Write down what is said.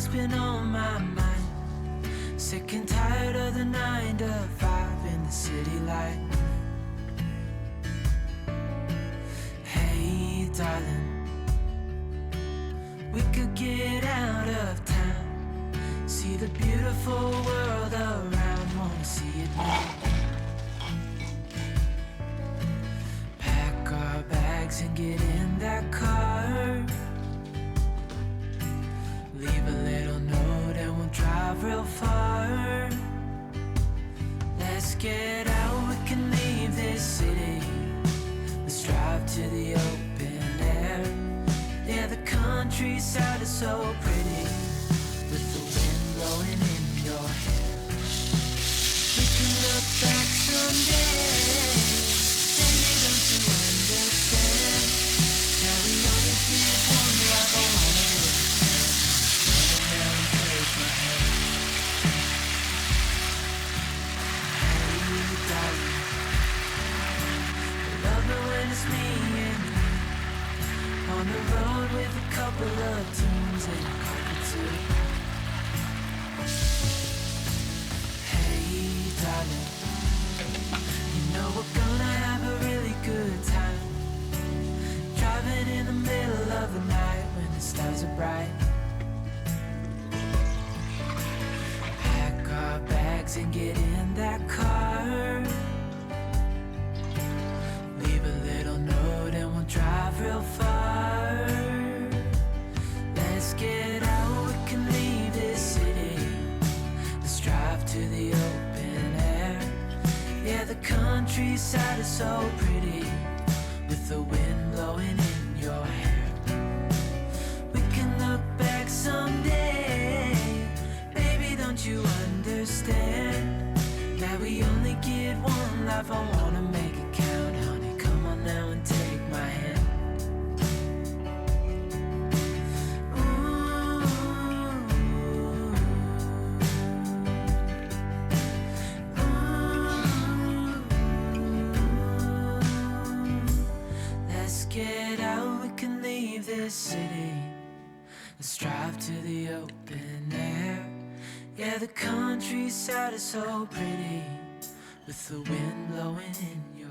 what's been on my mind. Sick and tired of the 9 to 5 in the city light. Hey darling, we could get out of town, see the beautiful world around, wanna see it now. Pack our bags and get in that car, leave a little note and we'll drive real far. Let's get out, we can leave this city. Let's drive to the open air. Yeah, the countryside is so pretty, with the wind blowing in your hair. We can look back someday. Baby, don't you understand? Now we only get one life, I wanna live. Now take my hand. Hey, darling, I love it when it's me and you on the road with a couple of tunes and a couple too. Hey, darling, you know we're gonna have a really good time, driving in the middle of the night when the stars are bright. Pack our bags and get in that car, leave a little note and we'll drive real far. Let's get out, we can leave this city. Let's drive to the open air. Yeah, the countryside is so pretty, with the wind blowing in your hair. We can look back someday. Baby, don't you understand? That we only get one life, I wanna make it count, honey. Come on now and take my hand. Let's get out, we can leave this city. Let's drive to the open air. Yeah, the countryside is so pretty, with the wind blowing in your